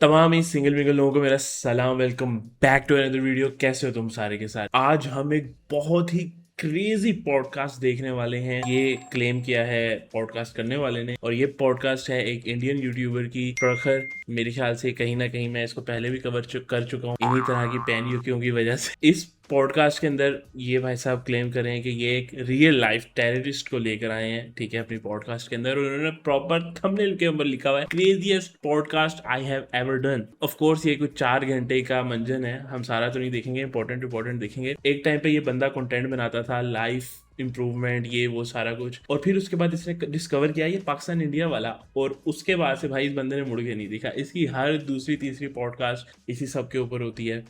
तमाम ही सिंगल विंगल लोगों को मेरा सलाम, welcome back to another video. कैसे हो तुम सारे के साथ? आज हम एक बहुत ही क्रेजी पॉडकास्ट देखने वाले हैं। ये क्लेम किया है पॉडकास्ट करने वाले ने, और ये पॉडकास्ट है एक इंडियन यूट्यूबर की, प्रखर। मेरे ख्याल से कहीं ना कहीं मैं इसको पहले भी कर चुका हूँ इन्हीं तरह की पैन युक्तियों की वजह से। इस पॉडकास्ट के अंदर ये भाई साहब क्लेम कर रहे हैं कि ये एक रियल लाइफ टेररिस्ट को लेकर आए हैं, ठीक है, अपनी पॉडकास्ट के अंदर। उन्होंने प्रॉपर थंबनेल के ऊपर लिखा हुआ है craziest podcast I have ever done. Of course ये कुछ 4 घंटे का मंजन है, हम सारा तो नहीं देखेंगे, इंपॉर्टेंट देखेंगे। एक टाइम पे ये बंदा कंटेंट बनाता था, लाइफ इम्प्रूवमेंट, ये वो सारा कुछ, और फिर उसके बाद इसने डिस्कवर किया ये पाकिस्तान इंडिया वाला, और उसके बाद से भाई इस बंदे ने मुड़ के नहीं देखा। इसकी हर दूसरी तीसरी पॉडकास्ट इसी सब के ऊपर होती है।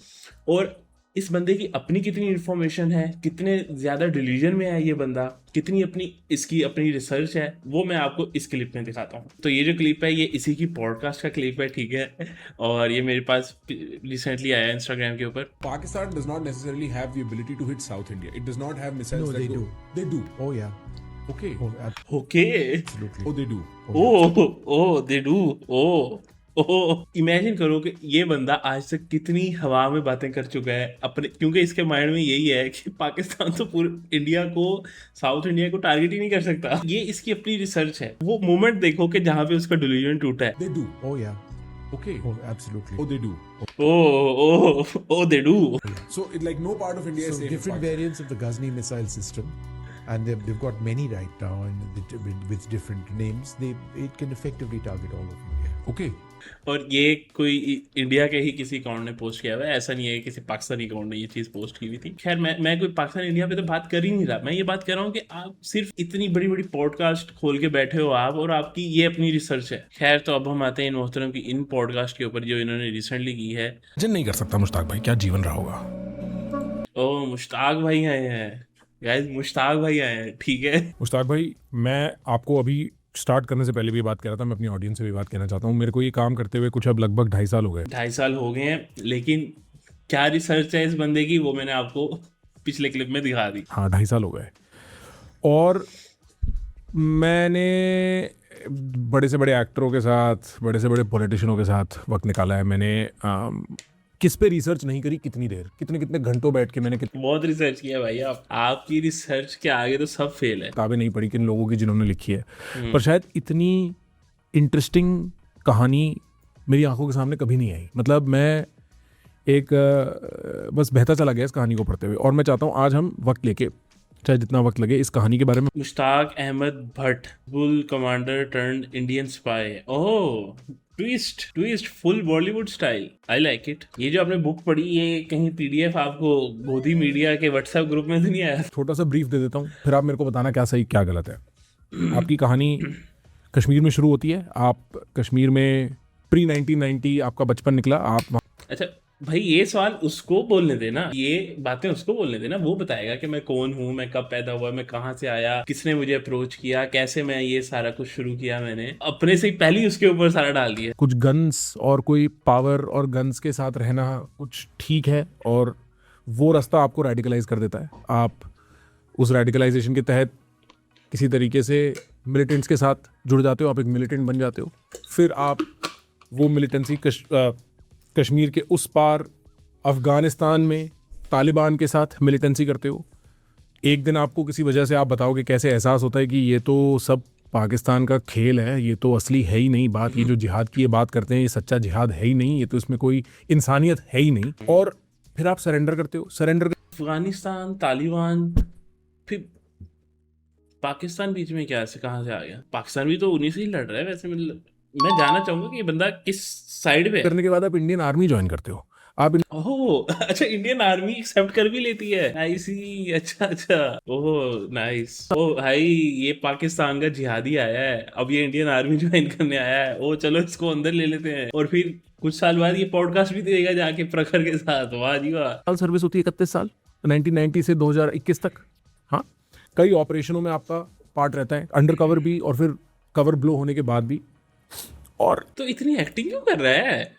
और इस बंदे की अपनी कितनी इन्फॉर्मेशन है, कितने ज्यादा डिलीजन में है ये बंदा, कितनी इसकी अपनी रिसर्च है, वो मैं आपको इस क्लिप में दिखाता हूँ। तो ये जो क्लिप है ये इसी की पॉडकास्ट का क्लिप है, ठीक है, और ये मेरे पास रिसेंटली आया इंस्टाग्राम के ऊपर। Pakistan does not necessarily have the ability to hit South India. It does not have missiles. No, that they go- do. They do. Oh yeah. Okay. Oh, okay, absolutely. Oh, they do. Oh they do, oh imagine करो कि ये बंदा आज तक कितनी हवा में बातें कर चुका है अपने, क्योंकि इसके माइंड में यही है कि पाकिस्तान तो पूरे इंडिया को, साउथ इंडिया को टारगेट ही नहीं कर सकता। ये इसकी अपनी रिसर्च है। वो मोमेंट देखो कि जहां पे उसका डिलीजन टूटा है। They do. Oh yeah. Okay. Oh, absolutely. Oh, they do. Oh they do. So, like no part of India is So safe. different variants of the Ghazni missile system, and they've got many right now, and with different names. It can effectively target all of India. Okay. और ये कोई India के ही किसी account ने post किया हुआ है, ऐसा नहीं है कि किसी पाकिस्तानी अकाउंट ने ये चीज पोस्ट की हुई थी। खैर मैं कोई पाकिस्तान इंडिया पे तो बात कर ही नहीं रहा। मैं ये बात कर रहा हूँ कि आप सिर्फ इतनी बड़ी बड़ी पॉडकास्ट खोल के बैठे हो आप, और आपकी ये अपनी रिसर्च है। खैर, तो अब हम आते हैं इन मोहतरम की इन पॉडकास्ट के ऊपर जो इन्होंने रिसेंटली की है। इमेजिन नहीं कर सकता मुश्ताक भाई क्या जीवन रहा होगा। ओ मुश्ताक भाई आए हैं, गाइस, मुश्ताक भाई आए हैं, ठीक है। मुश्ताक भाई, मैं आपको अभी स्टार्ट करने से पहले भी बात कर रहा था, मैं अपनी ऑडियंस से भी बात कहना चाहता हूँ। मेरे को ये काम करते हुए कुछ अब लगभग 2.5 साल हो गए। 2.5 साल हो गए हैं, लेकिन क्या रिसर्च है इस बंदे की वो मैंने आपको पिछले क्लिप में दिखा दी। हाँ, 2.5 साल हो गए। और मैंने बड़े से बड़े एक्टरों के साथ, बड़े से बड़े पॉलिटिशियनों के साथ वक्त निकाला है। मैंने किस पे रिसर्च नहीं करी, कितनी देर, कितने कितने घंटों बैठ के मैंने बहुत रिसर्च किया भाई आपकी रिसर्च के आगे तो सब फेल है। किताबें नहीं पढ़ी किन लोगों की जिन्होंने लिखी है, पर शायद इतनी इंटरेस्टिंग कहानी मेरी आंखों के सामने कभी नहीं आई। मतलब मैं एक बस बहता चला गया इस कहानी को पढ़ते हुए, और मैं चाहता हूँ आज हम वक्त लेके, चाहे जितना वक्त लगे, इस कहानी के बारे में। Mushtaq Ahmad Bhat, bull commander turned Indian spy. Oh, twist full Bollywood style, I like it. ये जो आपने बुक पढ़ी, ये कहीं पीडीएफ आपको गोदी मीडिया के व्हाट्सएप ग्रुप में तो नहीं आया? छोटा सा ब्रीफ दे देता हूँ, फिर आप मेरे को बताना क्या सही क्या गलत है। आपकी कहानी कश्मीर में शुरू होती है। आप कश्मीर में प्री 1990 आपका बचपन निकला। आप अच्छा भाई, ये सवाल उसको बोलने देना, ये बातें उसको बोलने देना, वो बताएगा कि मैं कौन हूँ, मैं कब पैदा हुआ, मैं कहाँ से आया, किसने मुझे अप्रोच किया, कैसे मैं ये सारा कुछ शुरू किया। मैंने अपने से पहले ही उसके ऊपर सारा डाल दिया। कुछ गन्स और कोई पावर और गन्स के साथ रहना कुछ ठीक है, और वो रास्ता आपको रेडिकलाइज कर देता है। आप उस रेडिकलाइजेशन के तहत किसी तरीके से मिलिटेंट्स के साथ जुड़ जाते हो, आप एक मिलिटेंट बन जाते हो। फिर आप वो मिलिटेंसी कश्मीर के उस पार अफ़गानिस्तान में तालिबान के साथ मिलिटेंसी करते हो। एक दिन आपको किसी वजह से आप बताओगे कैसे एहसास होता है कि ये तो सब पाकिस्तान का खेल है, ये तो असली है ही नहीं बात। ये जो जिहाद की ये बात करते हैं, ये सच्चा जिहाद है ही नहीं, ये तो इसमें कोई इंसानियत है ही नहीं। और फिर आप सरेंडर करते हो। अफगानिस्तान, तालिबान, फिर पाकिस्तान बीच में क्या से कहाँ से आ गया? पाकिस्तान भी तो उन्हीं से ही लड़ रहा है वैसे। मतलब मैं जानना चाहूंगा कि ये बंदा किस साइड पे है। करने के बाद आप इंडियन आर्मी ज्वाइन करते हो। आप ओह अच्छा, इंडियन आर्मी एक्सेप्ट कर भी लेती है। नाइस ही, अच्छा, ओह नाइस। ओ भाई, ये पाकिस्तान का जिहादी आया है, अब ये इंडियन आर्मी ज्वाइन करने आया है। ओ चलो, इसको अंदर ले लेते हैं, और फिर कुछ साल बाद ये पॉडकास्ट भी देगा जाके प्रखर के साथ। वाह जी वाह। साल सर्विस होती है, 31 साल, 1990 से 2021 तक। हाँ, कई ऑपरेशनों में आपका पार्ट रहता है, अंडर कवर भी और फिर कवर ब्लो होने के बाद भी। और तो इतनी एक्टिंग क्यों कर रहा है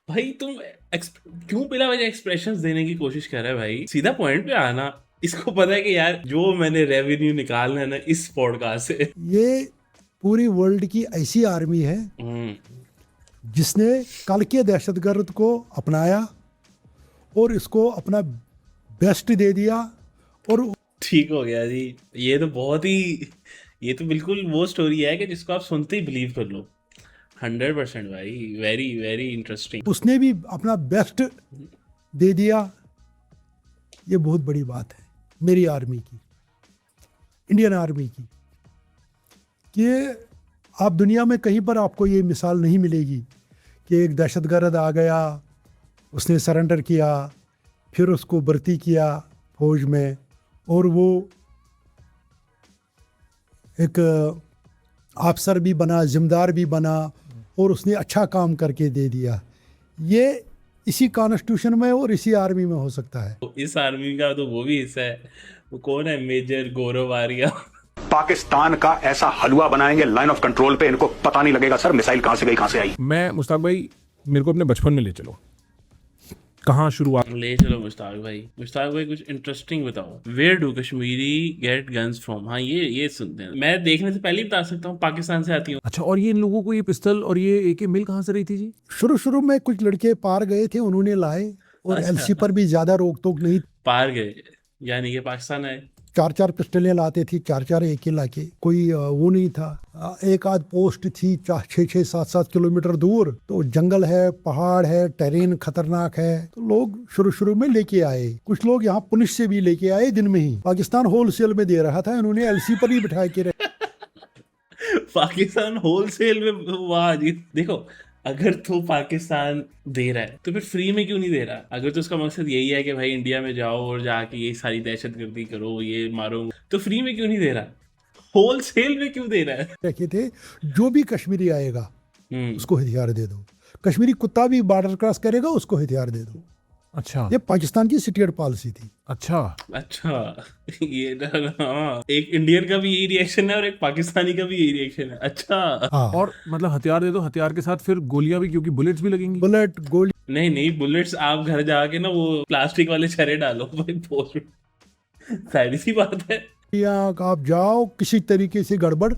भाई? तुम क्यों बिना वजह एक्सप्रेशंस देने की कोशिश कर रहा है भाई? सीधा पॉइंट पे आना। इसको पता है कि यार जो मैंने रेवेन्यू निकालना है ना इस पॉडकास्ट से, ये पूरी वर्ल्ड की ऐसी आर्मी है जिसने कल के दहशतगर्द को अपनाया और इसको अपना बेस्ट दे दिया। और ठीक हो गया जी। ये तो बहुत ही, ये तो बिल्कुल वो स्टोरी है कि जिसको आप सुनते ही बिलीव कर लो। 100% भाई, वेरी वेरी इंटरेस्टिंग। उसने भी अपना बेस्ट दे दिया। ये बहुत बड़ी बात है मेरी आर्मी की, इंडियन आर्मी की, कि आप दुनिया में कहीं पर आपको ये मिसाल नहीं मिलेगी कि एक दहशतगर्द आ गया, उसने सरेंडर किया, फिर उसको भर्ती किया फौज में, और वो एक अफसर भी बना, जिम्मेदार भी बना, और उसने अच्छा काम करके दे दिया। ये इसी कॉन्स्टिट्यूशन में और इसी आर्मी में हो सकता है। तो इस आर्मी का तो वो भी हिस्सा है। वो कौन है? मेजर गौरव आर्या। पाकिस्तान का ऐसा हलवा बनाएंगे लाइन ऑफ कंट्रोल पे, इनको पता नहीं लगेगा सर मिसाइल कहां से गई कहां से आई। मैं मुश्ताक भाई, मेरे को अपने बचपन में ले चलो, कहाँ शुरुआत? ले चलो मुश्ताक भाई। मुश्ताक भाई कुछ इंटरेस्टिंग बताओ। Where do Kashmiri get guns from? हाँ ये सुनते हैं। मैं देखने से पहले ही बता सकता हूँ, पाकिस्तान से आती हूँ। अच्छा, और ये इन लोगों को ये पिस्तल और ये एके मिल कहाँ से रही थी जी? शुरू में कुछ लड़के पार गए थे, उन्होंने लाए, और एलसी पर भी ज्यादा रोक टोक नहीं। पार गए यानी कि पाकिस्तान आए। 4 पिस्टलें लाते थी, 4 एके लाके, कोई वो नहीं था। एक आध पोस्ट थी 6 7 किलोमीटर दूर, तो जंगल है, पहाड़ है, टेरेन खतरनाक है, तो लोग शुरू में लेके आए। कुछ लोग यहाँ पुलिस से भी लेके आए दिन में ही। पाकिस्तान होलसेल में दे रहा था, इन्होंने एलसी पर ही बिठा के पाकिस्तान होलसेल में? वाह जी। देखो, अगर तो पाकिस्तान दे रहा है तो फिर फ्री में क्यों नहीं दे रहा? अगर तो उसका मकसद यही है कि भाई इंडिया में जाओ और जाके ये सारी दहशतगर्दी करो, ये मारो, तो फ्री में क्यों नहीं दे रहा? होलसेल में क्यों दे रहा है? रखे थे। जो भी कश्मीरी आएगा उसको हथियार दे दो। कश्मीरी कुत्ता भी बॉर्डर क्रॉस करेगा, उसको हथियार दे दो। अच्छा, ये पाकिस्तान की स्टेट पॉलिसी थी। अच्छा, ये हाँ, एक इंडियन का भी यही रिएक्शन है और एक पाकिस्तानी का भी यही रिएक्शन है। अच्छा। हाँ। और मतलब हथियार दे दो, हथियार के साथ फिर गोलियां भी, क्योंकि बुलेट्स भी लगेंगी। बुलेट, गोली नहीं, बुलेट्स आप घर जाके ना वो प्लास्टिक वाले छर्रे डालो भाई, पोस्ट सारी सी बात है। या आप जाओ, किसी तरीके से गड़बड़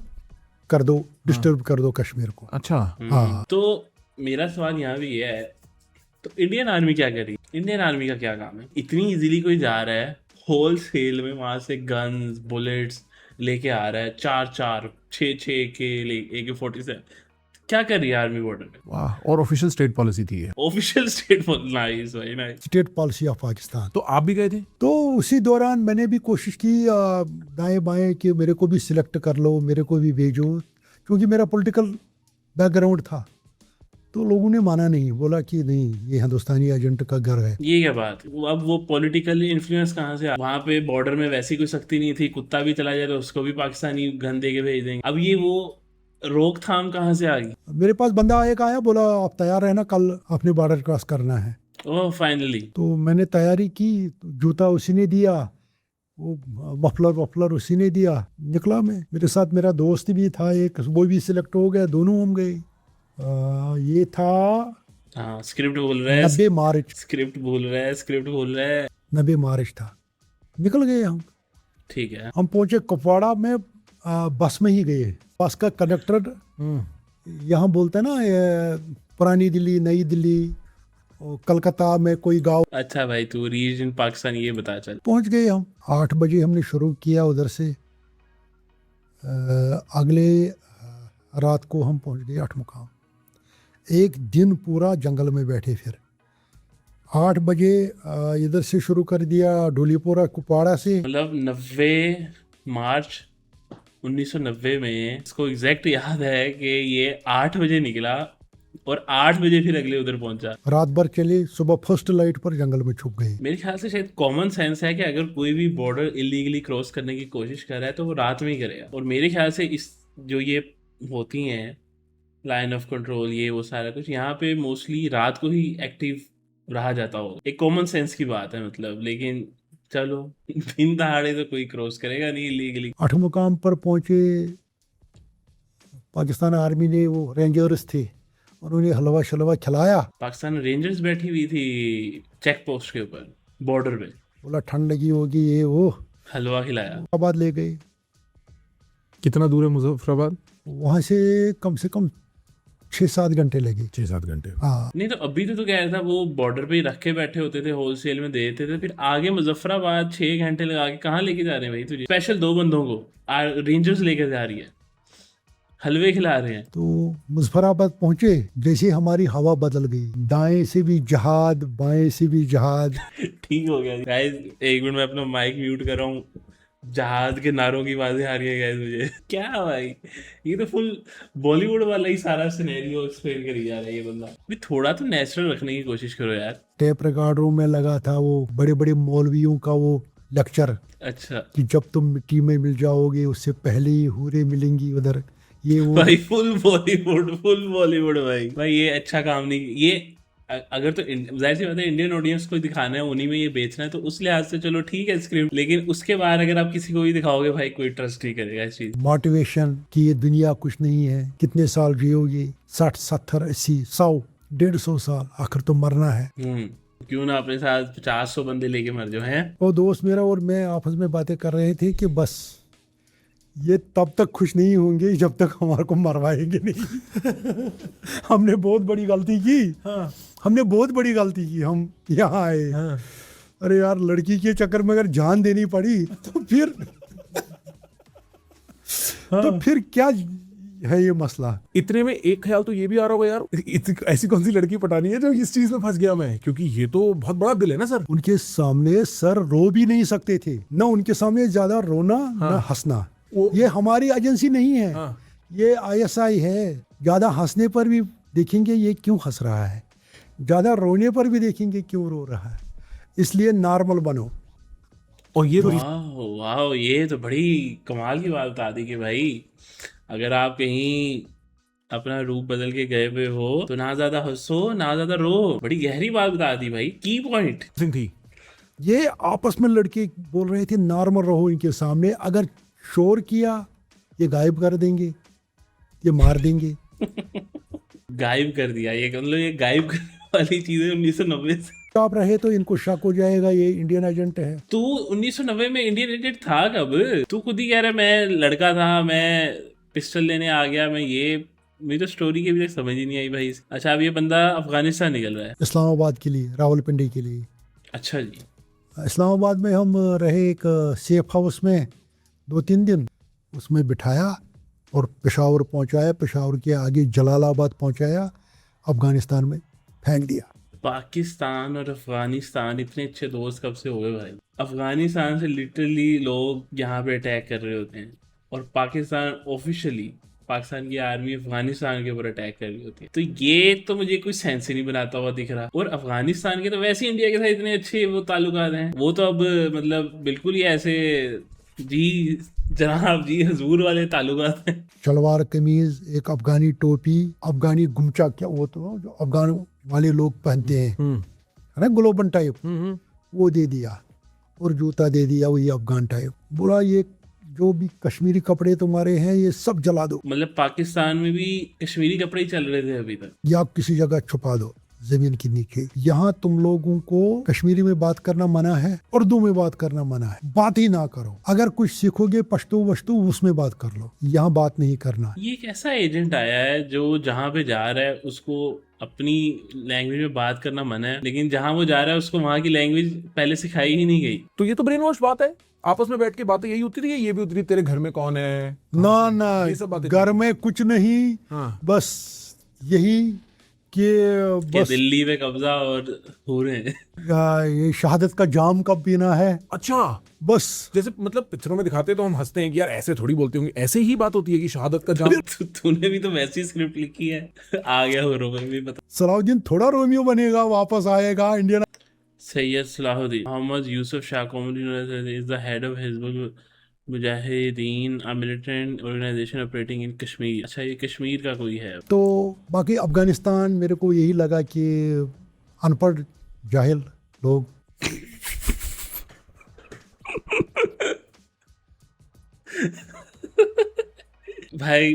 कर दो, डिस्टर्ब कर दो कश्मीर को। अच्छा, हाँ। तो मेरा सवाल यहाँ भी ये है, तो इंडियन आर्मी क्या करी? इंडियन आर्मी का क्या काम है? इतनी इजीली कोई जा रहा है होल सेल में, वहां से गन्स बुलेट्स लेके आ रहा है, 6 के AK-47, क्या कर रही है आर्मी बॉर्डर में? वाह। और ऑफिशियल स्टेट पॉलिसी थी ये। ऑफिशियल स्टेट, नाइस भाई, nice. State policy of Pakistan. तो आप भी गए थे? तो उसी दौरान मैंने भी कोशिश की दाएं बाएं कि मेरे को भी सिलेक्ट कर लो, मेरे को भी भेजो, क्योंकि मेरा पॉलिटिकल बैकग्राउंड था। तो लोगों ने माना नहीं, बोला कि नहीं, ये हिंदुस्तानी एजेंट का घर है। ये क्या बात? अब वो पॉलिटिकल इन्फ्लुएंस कहाँ से? वहां पे बॉर्डर में वैसी कोई सख्ती नहीं थी, कुत्ता भी चला जाए तो उसको भी पाकिस्तानी गन दे के भेज देंगे। अब ये वो रोकथाम कहाँ से आ गई? मेरे पास बंदा एक आया, बोला आप तैयार रहना, कल अपने बॉर्डर क्रॉस करना है। ओह, फाइनली। तो मैंने तैयारी की, तो जूता उसी ने दिया, वो मफलर उसी ने दिया। निकला मैं, मेरे साथ मेरा दोस्त भी था एक, वो भी सिलेक्ट हो गया, दोनों हम गए। ये था हाँ, स्क्रिप्ट बोल रहा है, 90 मार्च। स्क्रिप्ट बोल रहा है। 90 मार्च था। निकल गए हम। ठीक है। हम पहुंचे कुपवाड़ा में, बस में ही गए। बस का कंडक्टर यहाँ बोलते हैं ना, पुरानी दिल्ली, नई दिल्ली, और कलकत्ता में कोई गांव। अच्छा भाई, तू रीजन पाकिस्तान ये बता चल। पहुंच गए हम 8 बजे, हमने शुरू किया उधर से। अगले रात को हम पहुंच गए 8 मुकाम। एक दिन पूरा जंगल में बैठे। फिर 8 बजे इधर से शुरू कर दिया, डोलीपोरा कुपवाड़ा से। मतलब 90 मार्च 1990 में, इसको एग्जैक्ट याद है कि ये 8 बजे निकला और 8 बजे फिर अगले उधर पहुंचा। रात भर चले, सुबह फर्स्ट लाइट पर जंगल में छुप गए। मेरे ख्याल से शायद कॉमन सेंस है कि अगर कोई भी बॉर्डर इलीगली क्रॉस करने की कोशिश कर रहा है तो वो रात में ही करेगा। और मेरे ख्याल से इस जो ये होती हैं लाइन ऑफ कंट्रोल, ये वो सारा कुछ यहाँ पे मोस्टली रात को ही एक्टिव रहा जाता होगा। एक कॉमन सेंस की बात है मतलब, लेकिन चलो दिन दहाड़े तो कोई क्रॉस करेगा नहीं इलीगली। 8 मुकाम पर पहुंचे। पाकिस्तान आर्मी ने, वो रेंजर्स थे, उन्होंने हलवा शलवा खिलाया। पाकिस्तान रेंजर्स बैठी हुई थी चेक पोस्ट के ऊपर बॉर्डर पे, बोला ठंड लगी होगी, ये वो, हलवा खिलाया। मुजफ्फराबाद ले गए। कितना दूर है मुजफ्फराबाद? वहाँ से कम 6-7 घंटे लगे। 6-7 घंटे। हाँ, नहीं तो अभी तो कह रहा था वो बॉर्डर पे ही रख के बैठे होते थे, होलसेल में दे देते थे, फिर आगे मुजफ्फराबाद 6 घंटे लगा के कहाँ लेके जा रहे हैं भाई तुझे? स्पेशल 2 बंदों को रेंजर्स लेके जा रही है, हलवे खिला रहे हैं। तो मुजफ्फराबाद पहुंचे, जैसे हमारी हवा बदल गई, दाएं से भी जहाद, बाएं से भी जहाद। ठीक हो गया गाइस, एक मिनट में अपना माइक म्यूट कर रहा हूँ। जहाज के नारों की आवाजें आ रही है गाइस मुझे। क्या भाई, ये तो फुल बॉलीवुड वाला ही सारा सिनेरियो एक्सप्लेन करी जा रहा है ये बंदा। भी थोड़ा तो नेचुरल रखने की कोशिश करो यार। टेप रिकॉर्डरों में लगा था वो बड़े बड़े मौलवियों का वो लेक्चर अच्छा कि जब तुम मिट्टी में मिल जाओगे उससे पहले ही हूरें मिलेंगी उधर, ये वो। भाई फुल बॉलीवुड भाई ये अच्छा काम नहीं। ये अगर तो जाहिर सी बात है इंडियन ऑडियंस को दिखाना है, उन्हीं में ये बेचना है, तो उस लिहाज से चलो ठीक है स्क्रिप्ट, लेकिन उसके बाद अगर आप किसी को भी दिखाओगे भाई कोई ट्रस्ट नहीं करेगा इस चीज। मोटिवेशन कि ये दुनिया कुछ नहीं है, कितने साल जियोगे, 60, 70, 80, 100, 150 साल, आखिर तो मरना है। क्यों ना अपने साथ 50-100 बंदे लेके मर जाओ हैं। वो दोस्त मेरा और मैं आपस में बातें कर रहे थे कि बस ये तब तक खुश नहीं होंगे जब तक हमारे को मरवाएंगे नहीं। हमने बहुत बड़ी गलती की। हाँ। हमने बहुत बड़ी गलती की, हम यहाँ आए। हाँ। अरे यार, लड़की के चक्कर में अगर जान देनी पड़ी तो फिर हाँ। तो फिर क्या है ये मसला। इतने में एक ख्याल तो ये भी आ रहा होगा यार, ऐसी कौन सी लड़की पटानी है जो इस चीज में फंस गया मैं, क्योंकि ये तो बहुत बड़ा दिल है ना सर। उनके सामने सर रो भी नहीं सकते थे, ना उनके सामने ज्यादा रोना ना हंसना। ये हमारी एजेंसी नहीं है। हाँ। ये ISI है। ज्यादा हंसने पर भी देखेंगे ये क्यों हंस रहा है, ज्यादा रोने पर भी देखेंगे क्यों रो रहा है, इसलिए नॉर्मल बनो। और ये वाह, ये तो बड़ी कमाल की बात बता दी कि भाई अगर आप कहीं अपना रूप बदल के गए हुए हो तो ना ज्यादा हंसो ना ज्यादा रो। बड़ी गहरी बात बता दी भाई, की पॉइंट थी। ये आपस में लड़के बोल रहे थे नॉर्मल रहो इनके सामने, अगर शोर किया ये गायब कर देंगे, ये मार देंगे। गायब कर दिया, ये मतलब ये गायब करने वाली चीजें 1990 से आप रहे तो इनको शक हो जाएगा ये इंडियन एजेंट है। तू 1990 में इंडियन एजेंट था कब? तू खुद ही कह रहा है मैं लड़का था, मैं पिस्टल लेने आ गया, मैं ये, मेरी तो स्टोरी की भी तक समझ ही नहीं आई भाई। अच्छा, अब ये बंदा अफगानिस्तान निकल रहा है इस्लामाबाद के लिए, रावलपिंडी के लिए। अच्छा जी। इस्लामाबाद में हम रहे एक सेफ हाउस में 2-3 दिन, उसमें बिठाया और पेशावर पहुंचाया, पेशावर के आगे जलालाबाद पहुंचाया, अफगानिस्तान में फेंक दिया। पाकिस्तान और अफगानिस्तान इतने अच्छे दोस्त कब से हो गए भाई? अफगानिस्तान से लिटरली लोग यहाँ पे अटैक कर रहे होते हैं और पाकिस्तान ऑफिशियली, पाकिस्तान की आर्मी अफगानिस्तान के ऊपर अटैक कर रही होती है। तो ये तो मुझे कोई सेंस ही नहीं बनाता हुआ दिख रहा। और अफगानिस्तान के तो वैसे ही इंडिया के साथ इतने अच्छे वो ताल्लुकात हैं, वो तो अब मतलब बिल्कुल ही ऐसे जी जनाब जी हजूर वाले ताल्लुकात हैं। शलवार कमीज, एक अफगानी टोपी, अफगानी गुमचा, क्या वो तो जो अफगान वाले लोग पहनते हैं, है ना, ग्लोबन टाइप, वो दे दिया और जूता दे दिया वही अफगान टाइप। बोला ये जो भी कश्मीरी कपड़े तुम्हारे हैं ये सब जला दो। मतलब पाकिस्तान में भी कश्मीरी कपड़े ही चल रहे थे अभी तक, या किसी जगह छुपा दो जमीन के नीचे। यहाँ तुम लोगों को कश्मीरी में बात करना मना है, उर्दू में बात करना मना है, बात ही ना करो। अगर कुछ सीखोगे पश्तो वश्तो उसमें बात कर लो, यहाँ बात नहीं करना। ये एक ऐसा एजेंट आया है जो जहाँ पे जा रहा है उसको अपनी लैंग्वेज में बात करना मना है, लेकिन जहाँ वो जा रहा है उसको वहाँ की लैंग्वेज पहले सिखाई ही नहीं गई। तो ये तो ब्रेन वॉश बात है, आपस में बैठ के बातें यही होती थी, ये भी होती थी, तेरे घर में कौन है, ना ना, घर में कुछ नहीं। हाँ। बस यही कि बस दिल्ली में कब्जा और हो रहे हैं। ये शहादत का जाम कब पीना है। अच्छा, बस जैसे मतलब पिक्चरों में दिखाते तो हम हंसते हैं कि यार ऐसे थोड़ी बोलते होंगे, ऐसे ही बात होती है कि शहादत का जाम। तूने भी तो वैसी स्क्रिप्ट लिखी है। आ गया हो रोमियो भी पता। सलाउद्दीन थोड़ा रोमियो बनेगा, वापस आएगा Indian. Syed Salahuddin Mohammad Yusuf Shah comedy is the head of Hizbul Mujahideen, a militant organisation operating in Kashmir. अच्छा, ये कश्मीर का कोई है। तो बाकी अफगानिस्तान मेरे को यही लगा कि अनपढ़ जाहिल लोग। भाई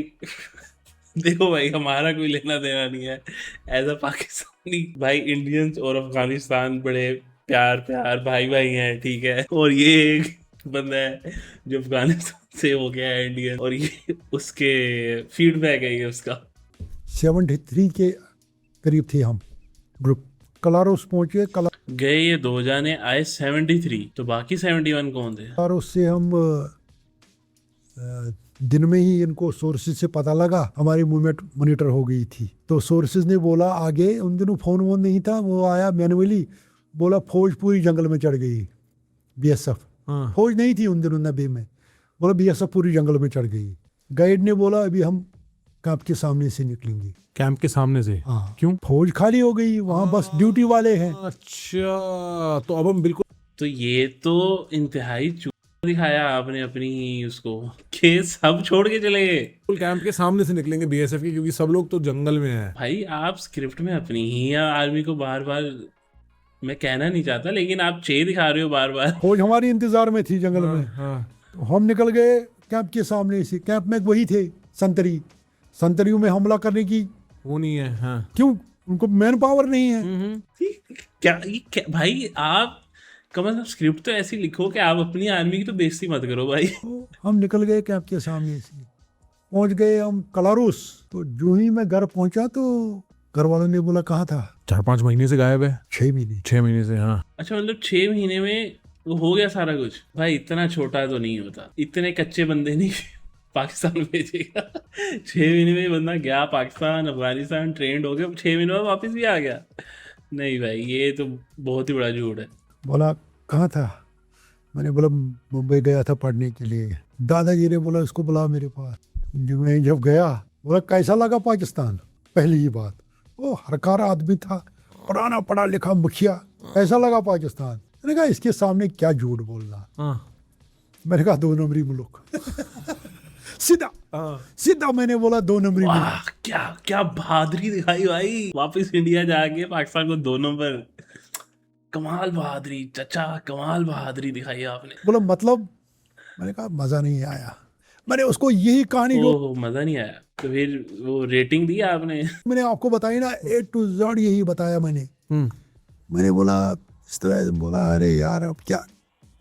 देखो भाई, हमारा कोई लेना देना नहीं है एज अ पाकिस्तानी। भाई इंडियंस और अफगानिस्तान बड़े प्यार भाई हैं, ठीक है। और ये एक बंदा है जो अफगानिस्तान से हो गया है इंडियन, और ये उसके फीडबैक है ये उसका। 73 के करीब थे हम ग्रुप। कलारोस पहुंचे, गए ये 2 जाने, आए 73, तो बाकी 71 कौन थे? कलारोस से हम दिन में ही इनको सोर्सेज से पता लगा, हमारी मूवमेंट मॉनिटर हो गई थी। तो सोर्सेज ने बोला आगे, उन दिनों फोन वोन नहीं था, वो आया मैनुअली, बोला फौज पूरी जंगल में चढ़ गई, बीएसएफ। फौज नहीं थी उन दिनों 90 में, बोला बीएसएफ पूरी जंगल में चढ़ गई। गाइड ने बोला अभी हम कैंप के सामने से निकलेंगे। कैंप के सामने से? हाँ, क्यों? फौज खाली हो गई, वहाँ बस ड्यूटी वाले हैं। अच्छा, तो अब हम बिल्कुल तो ये तो इंतहाई दिखाया आपने अपनी ही उसको, कि सब छोड़ के चले गए। कैंप के सामने से निकलेंगे बीएसएफ के, क्योंकि सब लोग तो जंगल में हैं। भाई आप स्क्रिप्ट में अपनी ही या आर्मी को बार बार, मैं कहना नहीं चाहता लेकिन आप दिखा रहे हो बार बार। फौज हमारी इंतजार में थी जंगल में। हाँ। तो हम निकल गए कैंप के सामने से। कैंप में वही थे संतरियों में हमला करने की वो नहीं है। हाँ। क्यों? उनको मैन पावर नहीं है। क्या भाई, आप कम से कम स्क्रिप्ट तो ऐसी लिखो कि आप अपनी आर्मी की तो बेइज्जती मत करो भाई। तो हम निकल गए कैंप के सामने से, पहुंच गए हम कलारूस। तो जो ही मैं घर पहुंचा तो घर वालों ने बोला कहाँ था? 4-5 महीने से गायब है। 6 महीने। 6 महीने से। हाँ। अच्छा, मतलब 6 महीने में वो हो गया सारा कुछ? भाई इतना छोटा तो नहीं होता, इतने कच्चे बंदे नहीं पाकिस्तान भेजेगा। 6 महीने में बंदा गया पाकिस्तान, अफगानिस्तान, ट्रेंड हो गया, 6 महीने में वापस भी आ गया? नहीं भाई, ये तो बहुत ही बड़ा झूठ है। बोला कहाँ था? मैंने बोला मुंबई गया था पढ़ने के लिए। दादाजी ने बोला इसको बुला मेरे पास। मैं जब गया, बोला कैसा लगा पाकिस्तान? पहली ही बात, वो हरकार आदमी था, पुराना पढ़ा लिखा मुखिया, कैसा लगा पाकिस्तान? मैंने कहा इसके सामने क्या झूठ बोलना। हाँ। मैंने कहा 2 नंबरी मुल्क। सीधा मैंने बोला 2 नंबरी मुल्क। वाह, क्या बहादुरी दिखाई भाई, वापस इंडिया जाके पाकिस्तान को 2 नंबर। कमाल बहादुरी चचा, कमाल बहादुरी दिखाई आपने। बोला मतलब? मैंने कहा मजा नहीं आया। मैंने उसको यही कहानी जो मजा नहीं आया तो फिर वो रेटिंग दी आपने? मैंने आपको बताई ना, A to Z यही बताया मैंने। मैंने बोला इस तरह से बोला, अरे यार अब क्या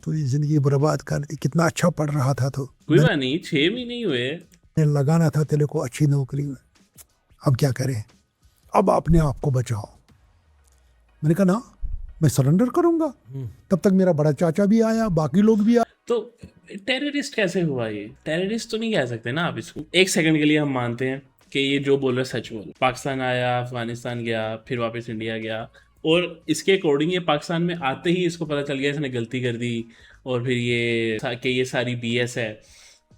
तो ये जिंदगी बर्बाद कर दी, कितना अच्छा पढ़ रहा था। तो कोई बात नहीं, 6 महीने ही हुए, लगाना था तेरे को अच्छी नौकरी में, अब क्या करें, अब अपने आप को बचाओ। मैंने कहा ना मैं सरेंडर करूंगा। तब तक मेरा बड़ा चाचा भी आया, बाकी लोग भी आए। तो टेररिस्ट कैसे हुआ? ये टेररिस्ट तो नहीं कह सकते ना आप इसको। एक सेकंड के लिए हम मानते हैं कि ये जो बोल रहा है सच बोल, पाकिस्तान आया, अफगानिस्तान गया, फिर वापस इंडिया गया, और इसके अकॉर्डिंग ये पाकिस्तान में आते ही इसको पता चल गया इसने गलती कर दी, और फिर ये सारी BS है,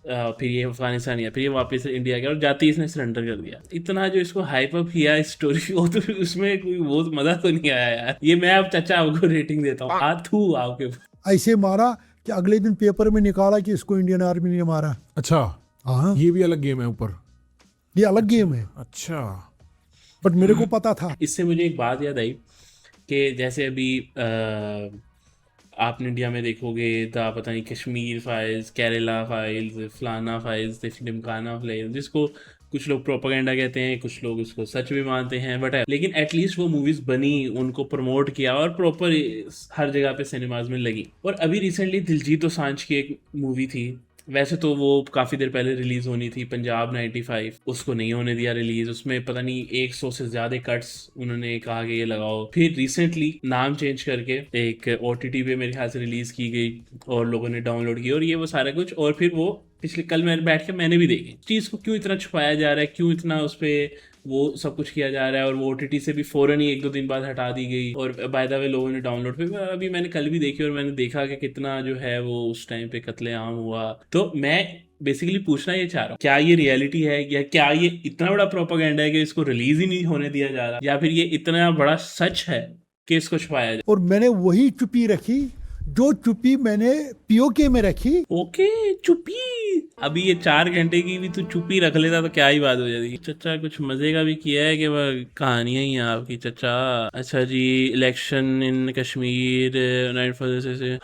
फिर ये अफगानिस्तान गया, फिर ये वापस इंडिया गया, और जाते ही इसने सरेंडर कर दिया। इतना जो इसको हाइप अप किया इस स्टोरी को, तो उसमें कोई बहुत मजा तो नहीं आया यार। ये मैं अब चाचा आपको रेटिंग देता हूँ, हाथू आपके। ऐसे मारा कि अगले दिन पेपर में निकाला कि इसको इंडियन आर्मी ने मारा। अच्छा, हाँ, ये भी अलग गेम है ऊपर। ये अलग गेम है। अच्छा, बट मेरे को पता था। इससे मुझे एक बात याद आई कि जैसे अभी आपने इंडिया में देखोगे तो पता नहीं कश्मीर फाइल्स, केरला फाइल्स, फलाना फाइल्स, ढिमकाना फाइल्स, जिसको कुछ लोग प्रोपेगेंडा कहते हैं, कुछ लोग उसको सच भी मानते हैं, बट लेकिन एटलीस्ट वो मूवीज बनी, उनको प्रमोट किया और प्रॉपर हर जगह पे सिनेमाज में लगी। और अभी रिसेंटली दिलजीत दोसांझ की एक मूवी थी, वैसे तो वो काफ़ी देर पहले रिलीज़ होनी थी, पंजाब 95, उसको नहीं होने दिया रिलीज़। उसमें पता नहीं 100 से ज़्यादा कट्स उन्होंने कहा कि ये लगाओ। फिर रिसेंटली नाम चेंज करके एक OTT पे मेरे ख्याल से रिलीज़ की गई और लोगों ने डाउनलोड की, और ये वो सारा कुछ। और फिर वो पिछले कल मैंने बैठ के मैंने भी देखी चीज़ को, क्यों इतना छुपाया जा रहा है, क्यों इतना उस पर वो सब कुछ किया जा रहा है, और वो OTT से भी फ़ौरन ही 1-2 दिन बाद हटा दी गई, और बाय द वे लोगों ने डाउनलोड पे अभी मैंने कल भी देखी, और मैंने देखा कि कितना जो है वो उस टाइम पे कत्लेआम हुआ। तो मैं बेसिकली पूछना ये चाह रहा हूँ, क्या ये रियलिटी है, या क्या ये इतना बड़ा प्रोपेगेंडा है कि इसको रिलीज ही नहीं होने दिया जा रहा, या फिर ये इतना बड़ा सच है कि इसको छुपाया जाए? और मैंने वही चुप्पी रखी जो चुप्पी मैंने POK में रखी। ओके, चुप्पी। अभी ये 4 घंटे की भी तो चुप्पी रख लेता तो क्या ही बात हो जाती। चचा कुछ मजे का भी किया है कि वह कहानियां ही हैं आपकी चचा? अच्छा जी, election in Kashmir,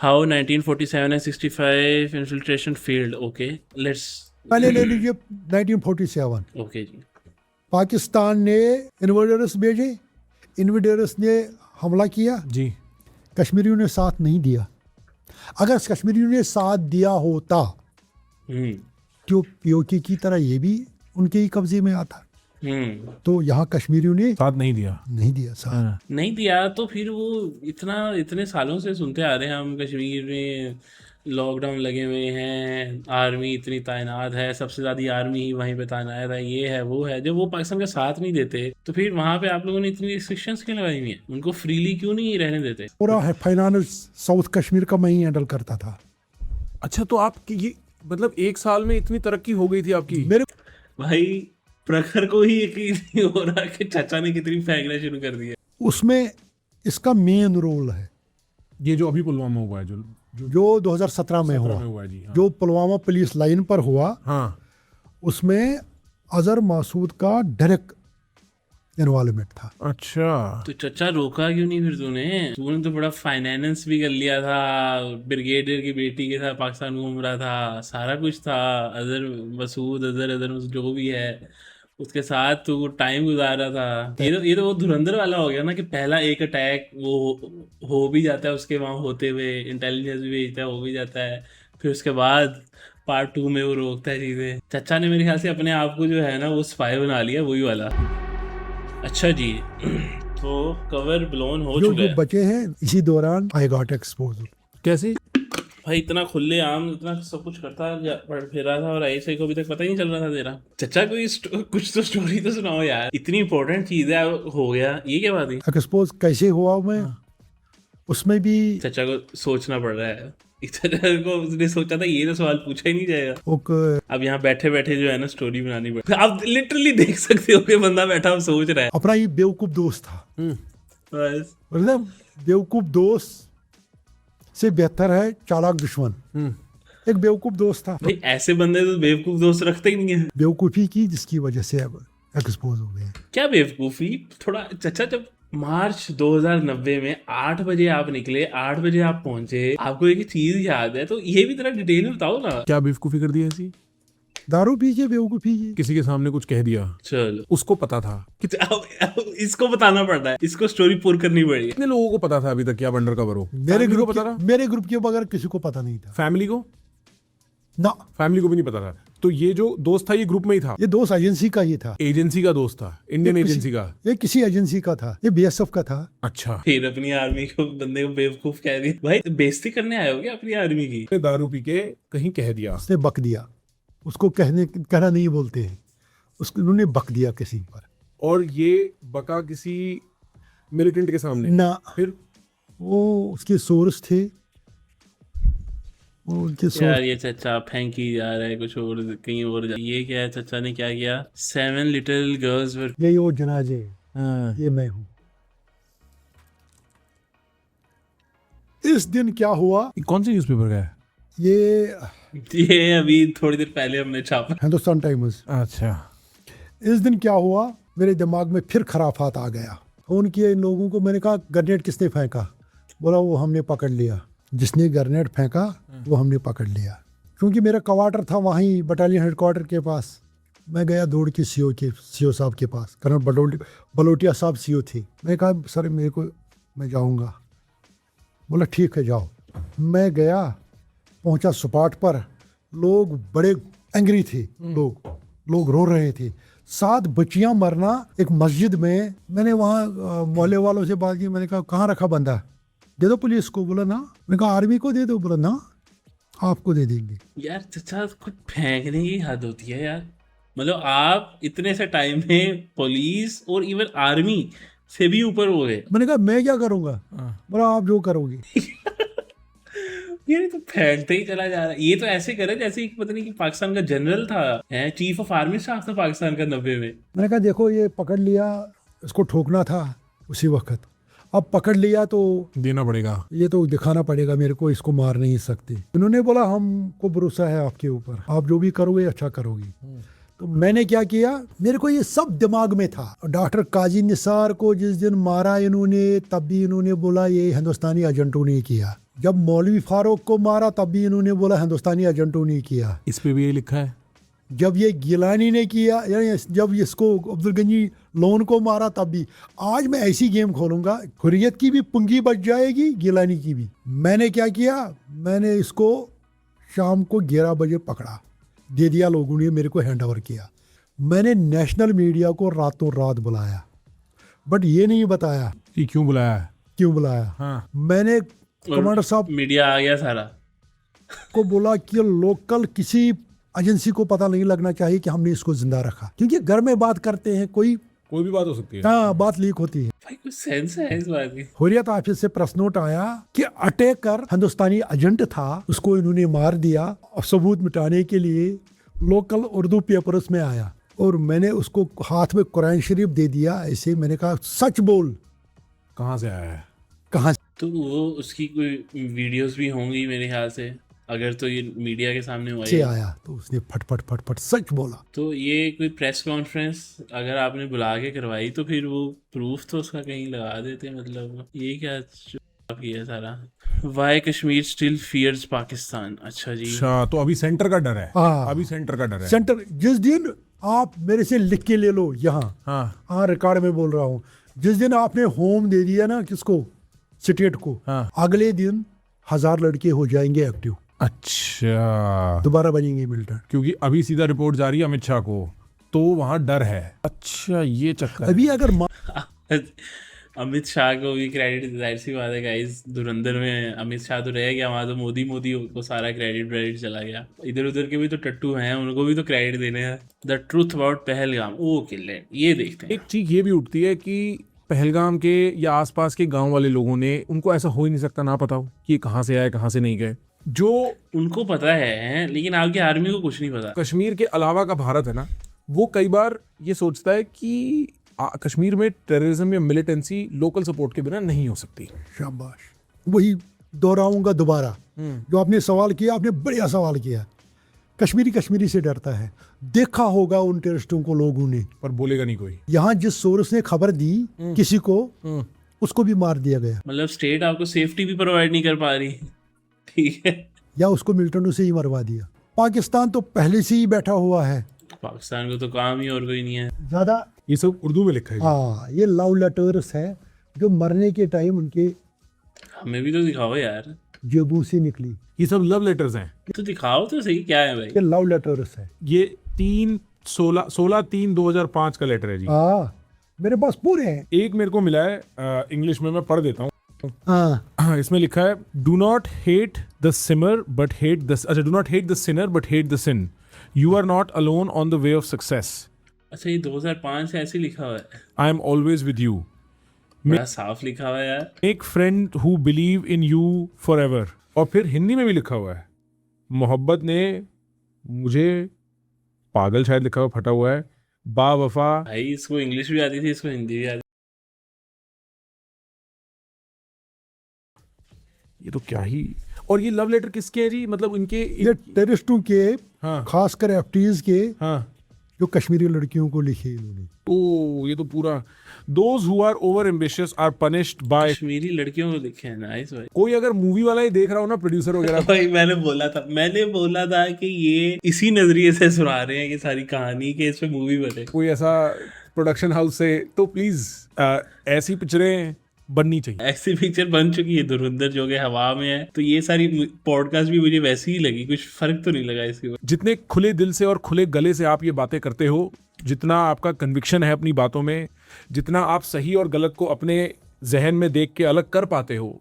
how 1947 and 65 infiltration field. Okay, let's पहले ले लीजिए 1947। ओके जी। पाकिस्तान ने इन्वेडर्स भेजे, इन्वेडर्स ने हमला किया जी। कश्मीरियों ने साथ नहीं दिया। अगर कश्मीरियों ने साथ दिया होता तो POK की तरह ये भी उनके ही कब्जे में आता। तो यहाँ कश्मीरियों ने साथ नहीं दिया। नहीं दिया साथ। नहीं दिया तो फिर वो इतने सालों से सुनते आ रहे हैं हम, कश्मीर में लॉकडाउन लगे हुए हैं, आर्मी इतनी तैनात है, सबसे ज्यादा आर्मी ही वहीं पे तैनात है, ये है वो है। जब वो पाकिस्तान का साथ नहीं देते तो फिर वहां पे आप लोगों ने इतनी रिस्ट्रिक्शंस क्यों लगाई हुई हैं? उनको फ्रीली क्यों नहीं रहने देते? पूरा फाइनेंस साउथ कश्मीर का मैं ही हैंडल करता था। अच्छा, तो आपकी ये मतलब 1 साल में इतनी तरक्की हो गई थी आपकी? मेरे भाई प्रखर को ही यकीन नहीं हो रहा कि चाचा ने कितनी फेंकना शुरू कर दिया। उसमें इसका मेन रोल है ये जो अभी पुलवामा हुआ है, जो 2017 में हुआ, हुआ है जी। हाँ। जो पुलवामा पुलिस लाइन पर हुआ, हाँ, उसमें अजहर मासूद का डायरेक्ट इन्वॉल्वमेंट था। अच्छा। तो चाचा रोका क्यों नहीं फिर तूने तो बड़ा फाइनेंस भी कर लिया था, ब्रिगेडियर की बेटी के साथ पाकिस्तान घूम रहा था, सारा कुछ था, अजहर मसूद जो भी है उसके साथ तू टाइम गुजार रहा था। ये तो वो धुरंधर वाला हो गया ना कि पहला एक अटैक वो हो भी जाता है, उसके वहां होते हुए इंटेलिजेंस भी भेजता है, हो भी जाता है, फिर उसके बाद पार्ट 2 में वो रोकता है चीजें। चाचा ने मेरे ख्याल से अपने आप को जो है ना वो स्पाई बना लिया, वही वाला। अच्छा जी, तो कवर ब्लोन हो जो चुका है बचे हैं इसी दौरान आई गॉट एक्सपोज। कैसे? भाई। इतना खुले आम इतना सब कुछ करता फिर रहा था और ऐसे को अभी तक पता ही नहीं चल रहा था तेरा। चाचा कोई कुछ तो स्टोरी तो सुनाओ यार, इतनी इंपॉर्टेंट चीज है, हो गया ये क्या बात है? एक्सपोज कैसे हुआ मैं, उसमें भी चाचा को सोचना पड़ रहा है। इतना को उसने सोचा था ये तो सवाल पूछा ही नहीं जाएगा। अब यहाँ बैठे बैठे जो है ना स्टोरी बनानी पड़ती। आप लिटरली देख सकते हो कि बंदा बैठा अब सोच रहा है। अपना ही बेवकूफ दोस्त था, बस मतलब बेवकूफ दोस्त से बेहतर है चालाक दुश्मन। एक बेवकूफ दोस्त था, भाई ऐसे बंदे तो बेवकूफ दोस्त रखते ही नहीं है। बेवकूफी की जिसकी वजह से अब एक्सपोज हो गए। क्या बेवकूफी? थोड़ा चाचा, जब मार्च 2090 में 8 बजे आप निकले, 8 बजे आप पहुंचे, आपको एक चीज याद है, तो ये भी थोड़ा डिटेल में बताओ ना। क्या बेवकूफ़ी कर दी ऐसी? दारू पीजिए, बेवकूफी की। किसी के सामने कुछ कह दिया, चलो उसको पता था। अब इसको बताना पड़ रहा है, इसको स्टोरी पूरी करनी पड़ी है। कितने लोगों को पता था अभी तक कि आप अंडर कवर हो? मेरे Family ग्रुप को पता था? मेरे ग्रुप के बगैर किसी को पता नहीं था। फैमिली को? ना, फैमिली को भी नहीं पता था। तो ये जो दोस्त था ये ग्रुप में ही था? ये दोस्त एजेंसी का ही था, एजेंसी का दोस्त था, इंडियन ये किसी- एजेंसी का? ये किसी एजेंसी का था, ये बीएसएफ का था। अच्छा। फिर अपनी आर्मी को बंदे को बेवकूफ कह दिया। भाई बेइज्जती करने आए हो क्या अपनी आर्मी की? उसने दारू पी के कहीं कह दिया, उसने बक दिया, उसको कहना नहीं बोलते हैं, उसको उन्होंने बक दिया किसी पर। और ये बका किसी मिलिटेंट के सामने? ना, फिर वो उसके सोर्स थे, वो उनके यार सोर्स। ये चाचा फेंकी जा रहा है कुछ और कहीं और ये क्या है? चाचा ने क्या किया? 7 लिटिल गर्ल्स वर यही वो जनाजे हैं, ये मैं हूँ। इस दिन क्या हुआ, कौन से न्यूज़पेपर का है? ये अभी थोड़ी देर पहले हमने छापा। हिंदुस्तान टाइम्स। अच्छा। इस दिन क्या हुआ, मेरे दिमाग में फिर खराफात आ गया। फोन किया इन लोगों को, मैंने कहा ग्रेनेड किसने फेंका? बोला वो हमने पकड़ लिया, जिसने ग्रेनेड फेंका वो हमने पकड़ लिया। क्योंकि मेरा क्वार्टर था वहीं बटालियन हेडक्वार्टर के पास। मैं गया दौड़ के सीओ साहब के पास, कर्नल बलोटिया साहब सीओ थे। मैं कहा सर मेरे को, मैं जाऊंगा। बोला ठीक है जाओ। मैं गया, पहुंचा स्पॉट पर, लोग बड़े एंग्री थे, लोग रो रहे थे। 7 बच्चियां मरना एक मस्जिद में। मैंने वहाँ मोहल्ले वालों से बात की, मैंने कहा कहाँ रखा बंदा? दे दो पुलिस को। बोला ना। मैंने कहा आर्मी को दे दो। बोला ना, आपको दे देंगे। यार चाचा कुछ फेंकने की हद होती है यार। मतलब आप इतने से टाइम में पुलिस और इवन आर्मी से भी ऊपर हो गए। मैंने कहा मैं क्या करूँगा? बोला आप जो करोगे। ये तो फेंकते ही चला जा रहा है। ये तो ऐसे करे जैसे कि पता नहीं कि पाकिस्तान का जनरल था, है चीफ ऑफ आर्मी स्टाफ था पाकिस्तान का 90 में। मैंने कहा देखो ये पकड़ लिया, इसको ठोकना था उसी वक्त। अब पकड़ लिया तो देना पड़ेगा, ये तो दिखाना पड़ेगा मेरे को, इसको मार नहीं सकते। इन्होंने बोला हमको भरोसा है आपके ऊपर, आप जो भी करोगे अच्छा करोगे। तो मैंने क्या किया, मेरे को ये सब दिमाग में था। डॉक्टर काजी निसार को जिस दिन मारा इन्होंने, तब भी इन्होंने बोला ये हिंदुस्तानी एजेंटों ने किया। जब मौलवी फारूक को मारा तब भी इन्होंने बोला हिंदुस्तानी एजेंटों ने किया। इस पे भी यही लिखा है। जब ये गिलानी ने किया, यानी जब इसको अब्दुल गनी लोन को मारा तब भी। आज मैं ऐसी गेम खोलूंगा, हुर्रियत की भी पुंगी बच जाएगी, गिलानी की भी। मैंने क्या किया, मैंने इसको शाम को 11 बजे पकड़ा, दे दिया, लोगों ने मेरे को हैंड ओवर किया। मैंने नेशनल मीडिया को रातों रात बुलाया, बट ये नहीं बताया कि क्यों बुलाया है। क्यों बुलाया। हाँ मैंने कमांडर साहब मीडिया आ गया सारा। को बोला कि लोकल किसी एजेंसी को पता नहीं लगना चाहिए कि हमने इसको जिंदा रखा, क्योंकि घर में बात करते हैं, कोई कोई भी बात हो सकती है। हाँ बात लीक होती है। भाई कुछ सेंस है इस बात की। हुर्रियत ऑफिस से प्रेस नोट आया कि अटैकर हिंदुस्तानी एजेंट था, उसको इन्होंने मार दिया, और सबूत मिटाने के लिए लोकल उर्दू पेपर्स में आया, और मैंने उसको हाथ में कुरान शरीफ दे दिया। ऐसे मैंने कहा सच बोल, कहाँ से आया है। कहाँ से? तो वो उसकी कोई वीडियोस भी होंगी मेरे ख्याल से, अगर तो ये मीडिया के सामने हुआ है। आया तो उसने फट फट फट फट सच बोला। तो ये कोई प्रेस कॉन्फ्रेंस अगर आपने बुला के करवाई तो फिर वो प्रूफ तो उसका कहीं लगा देते, मतलब ये क्या किया सारा। Why Kashmir still fears Pakistan. अच्छा जी। अच्छा तो अभी सेंटर का डर है। हाँ। अभी सेंटर का डर है। सेंटर जिस दिन आप मेरे से लिख के ले लो यहाँ, हाँ रिकॉर्ड में बोल रहा हूँ, जिस दिन आपने होम दे दिया ना किसको, स्टेट को, हाँ। अगले दिन 1000 लड़के हो जाएंगे एक्टिव, अच्छा दोबारा बनेंगे मिलिटेंट। क्योंकि अभी सीधा रिपोर्ट जा रही है अमित शाह को, तो वहां डर है। अच्छा ये चक्कर अभी अगर अमित शाह को भी क्रेडिट, जाहिर सी बात है गाइस, धुरंधर में अमित शाह तो रह गया, वहां तो मोदी को सारा क्रेडिट चला गया। इधर उधर के भी तो टट्टू हैं, उनको भी तो क्रेडिट देने हैं। द ट्रूथ अबाउट पहलगाम, ओ किले, ये देखते हैं। एक चीज ये भी उठती है कि पहलगाम के या आसपास के गांव वाले लोगों ने, उनको ऐसा हो ही नहीं सकता ना पता हो कि ये कहाँ से आए कहाँ से नहीं गए। जो उनको पता है, लेकिन आपकी आर्मी को कुछ नहीं पता। कश्मीर के अलावा का भारत है ना, वो कई बार ये सोचता है कि कश्मीर में टेररिज्म या मिलिटेंसी लोकल सपोर्ट के बिना नहीं हो सकती। शाबाश, वही दोहराऊंगा दोबारा जो आपने सवाल किया, आपने बढ़िया सवाल किया। कश्मीरी से डरता है, देखा होगा उन टेररिस्टों को लोगों ने, पर बोलेगा नहीं कोई। यहाँ जिस सोर्स ने खबर दी किसी को, उसको भी मार दिया गया, मतलब स्टेट आपको सेफ्टी भी प्रोवाइड नहीं कर पा रही, ठीक है, या उसको मिलिटेंटों से ही मरवा दिया। पाकिस्तान तो पहले से ही बैठा हुआ है, पाकिस्तान को तो काम ही और कोई नहीं है ज्यादा। ये सब उर्दू में लिखा है। हाँ, ये लव लेटर्स है जो मरने के टाइम उनके हमें भी तो दिखाओ यार, जेबों से निकली। ये सब लव लेटर्स हैं। तो दिखाओ तो सही क्या है भाई। ये लव लेटर्स है। ये 16/3/2005 का लेटर है जी। हाँ, मेरे पास पूरे हैं। एक मेरे को मिला है इंग्लिश में, मैं पढ़ देता हूँ। हाँ, इसमें लिखा है, do not hate the simmer but hate the, अच्छा, do not hate the sinner but hate the sin, you are not alone on the way of success, अच्छा ये 2005 से ऐसे लिखा हुआ है, I am always with you, बड़ा साफ लिखा हुआ है यार। Make friend who believe in you forever. और फिर हिंदी में भी लिखा हुआ है, मोहब्बत ने मुझे, पागल शायद लिखा हुआ, फटा हुआ है, बावफा। भाई इसको इंग्लिश भी आती थी, इसको हिंदी भी आती ये तो क्या ही। और ये लव लेटर किसके है जी, मतलब इनके? ये टेररिस्टों के, हाँ खासकर एफटीज के, हाँ, जो कश्मीरी लड़कियों को लिखे इन्होंने। ओ ये तो पूरा, those who are over ambitious are punished by. Kashmiri लड़कियों को लिखे हैं, नाइस भाई। कोई अगर मूवी वाला ही देख रहा हो ना, प्रोड्यूसर वगैरह, भाई मैंने बोला था कि ये इसी नजरिए से सुना रहे हैं कि सारी कहानी के इस पे मूवी बने। कोई ऐसा प्रोडक्शन हाउस से, तो प्लीज ऐसी पिक्चरें बननी चाहिए। ऐसी पिक्चर बन चुकी है धुरंधर, जो कि हवा में है, तो ये सारी पॉडकास्ट भी मुझे वैसी ही लगी, कुछ फर्क तो नहीं लगा इसके ऊपर। जितने खुले दिल से और खुले गले से आप ये बातें करते हो, जितना आपका कन्विक्शन है अपनी बातों में, जितना आप सही और गलत को अपने जहन में देख के अलग कर पाते हो,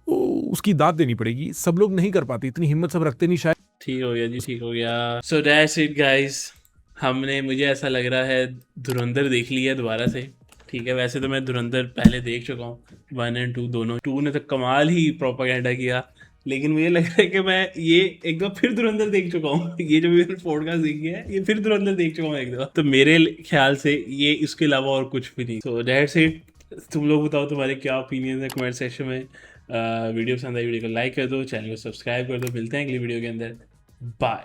उसकी दाद देनी पड़ेगी। सब लोग नहीं कर पाते, इतनी हिम्मत सब रखते नहीं शायद। ठीक हो गया जी, ठीक हो गया। सो दैट्स इट गाइस, हमने, मुझे ऐसा लग रहा है, धुरंधर देख लिया दोबारा से। ठीक है, वैसे तो मैं धुरंधर पहले देख चुका हूँ, 1 और 2 दोनों। 2 ने तो कमाल ही प्रोपेगेंडा किया, लेकिन मुझे लग रहा है कि मैं ये एक बार फिर धुरंधर देख चुका हूँ। ये जो मैंने पॉडकास्ट देखी है, ये फिर धुरंधर देख चुका हूँ एक दफा, तो मेरे ख्याल से ये इसके अलावा और कुछ भी नहीं। So that's it. तुम लोग बताओ तुम्हारे क्या ओपिनियन है कमेंट सेक्शन में। वीडियो पसंद आई, वीडियो को लाइक कर दो, चैनल को सब्सक्राइब कर दो। मिलते हैं अगली वीडियो के अंदर, बाय।